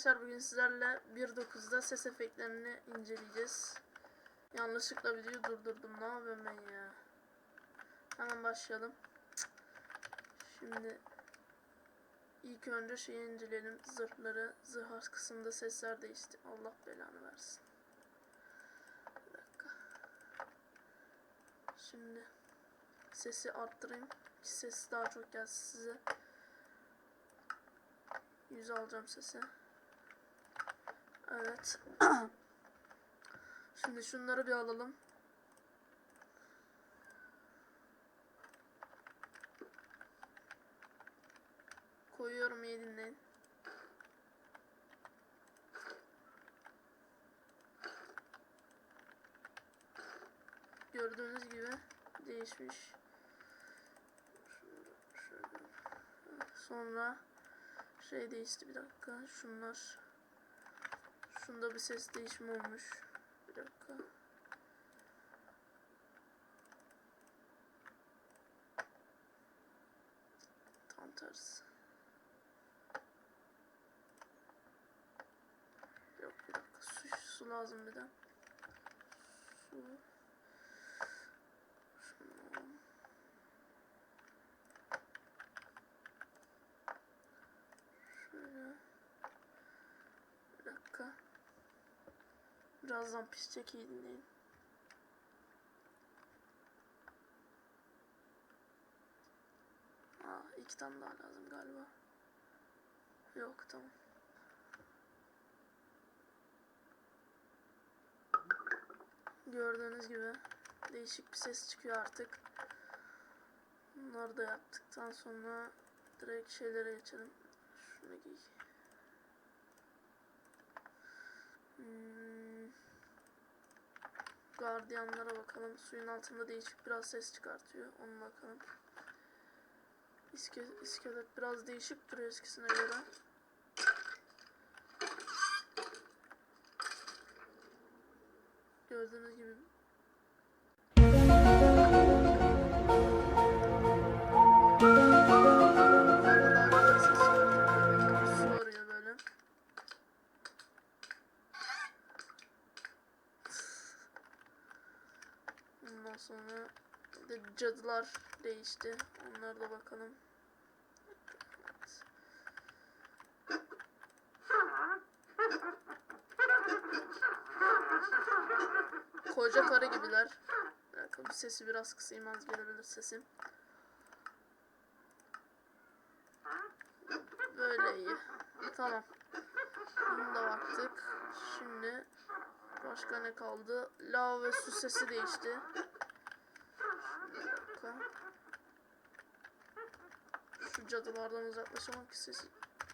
arkadaşlar, bugün sizlerle 1.9'da ses efektlerini inceleyeceğiz. Yanlışlıkla videoyu durdurdum. Ne yapıyorum ben ya? Hemen başlayalım. Şimdi ilk önce şeyi inceleyelim. Zırhları. Zırh kısmında sesler değişti. Allah belanı versin. Bir dakika. Şimdi sesi arttırayım ki ses daha çok gelsin size. 100 alacağım sesi. Evet. Şimdi şunları bir alalım. Koyuyorum, iyi dinleyin. Gördüğünüz gibi değişmiş. Şöyle. Sonra şey değişti, bir dakika. Şunlar. Şunda bir ses değişimi olmuş. Bir dakika. Tam tersi. Yok, bir dakika. Su lazım bir de. Su. Şöyle. Bir dakika. Birazdan pişecek, iyi dinleyin. İki tane daha lazım galiba. Yok, tamam. Gördüğünüz gibi değişik bir ses çıkıyor artık. Bunları da yaptıktan sonra direkt şeylere geçelim. Şunu giy. Gardiyanlara bakalım. Suyun altında değişik biraz ses çıkartıyor. Ona bakalım. İskelet biraz değişik duruyor eskisine göre. Gördüğünüz gibi. Su arıyor böyle. Ondan sonra de cadılar değişti. Onlara da bakalım. Koca karı gibiler. Bir sesi biraz kısayım, az gelebilir sesim. Böyle iyi. Tamam. Bunu da baktık. Şimdi başka ne kaldı? Lav ve su sesi değişti. Bir dakika. Şu cadılardan uzaklaşalım ki sesi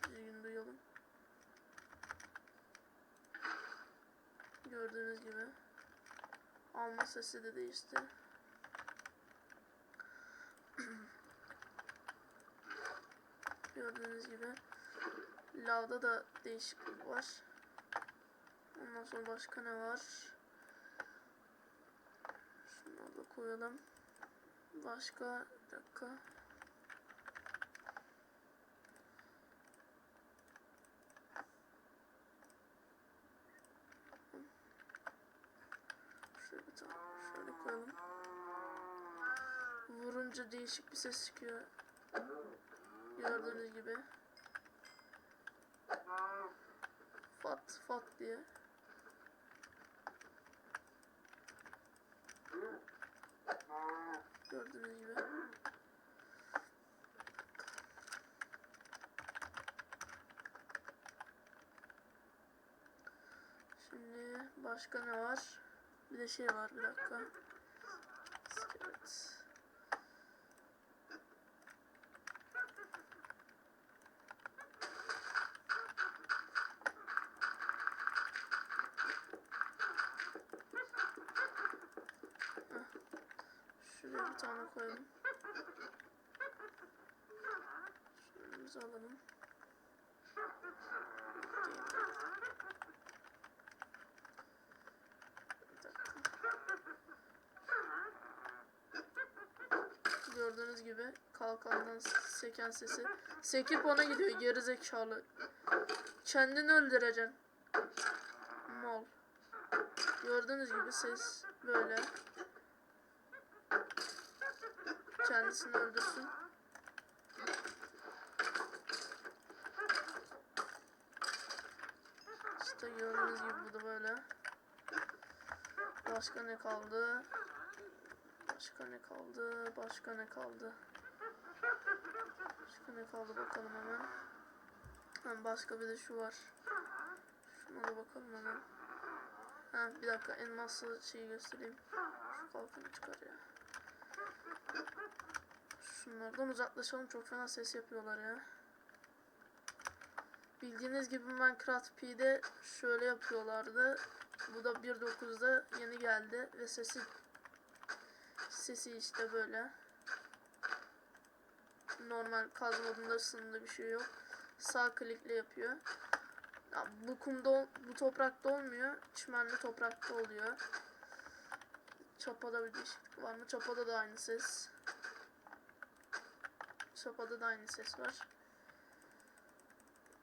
düzgün duyalım. Gördüğünüz gibi. Alma sesi de değişti. Gördüğünüz gibi. Lavda da değişiklik var. Ondan sonra başka ne var? Şunları da koyalım. Başka, bir dakika. Şöyle koyalım. Vurunca değişik bir ses çıkıyor. Gördüğünüz gibi. Fat fat diye. Gördüğünüz gibi. Şimdi başka ne var? Bir de şey var, bir dakika. İskelet. Şuraya bir tane koyalım. Şunumuzu alalım. Gördüğünüz gibi kalkandan seken sesi. Sekip ona gidiyor, geri zekalı. kendini öldüreceksin. Mol. Gördüğünüz gibi ses böyle. Kendisini öldürsün. İşte gördüğünüz gibi bu da böyle. Başka ne kaldı? Başka ne kaldı? Başka ne kaldı? Başka ne kaldı bakalım hemen. Başka bir de şu var. Şuna da bakalım hemen. Bir dakika, elmaslı şeyi göstereyim. Şu kalkanı çıkar ya. Şunlardan uzaklaşalım, çok fena ses yapıyorlar ya. Bildiğiniz gibi Minecraft P'de şöyle yapıyorlardı. Bu da 1.9'da yeni geldi ve sesi işte böyle. Normal kazmadığında sınırlı bir şey yok. Sağ klikle yapıyor. Ya, bu toprakta olmuyor. Çimenli toprakta oluyor. Çapada bir değişiklik var mı? Çapada da aynı ses. Çapada da aynı ses var.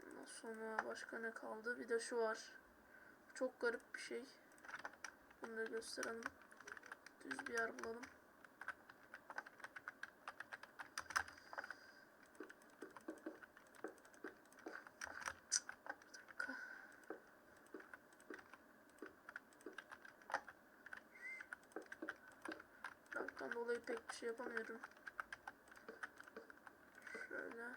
Ondan sonra başka ne kaldı? Bir de şu var. Çok garip bir şey. Bunu da gösterelim. Düz bir yer bulalım. Raktan dolayı pek bir şey yapamıyorum. Şöyle.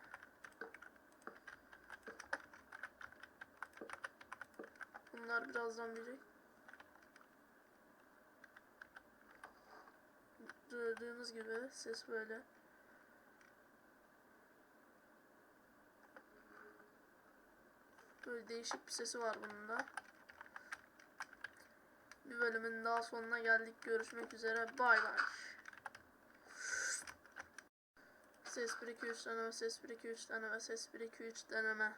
Bunlar birazdan biri. Gördüğünüz gibi ses böyle. Böyle değişik bir sesi var bunun da. Bir bölümün daha sonuna geldik. Görüşmek üzere. Bay bay. Ses 1 2 3 deneme, ses 1 2 3 deneme, ses 1 2 3 deneme.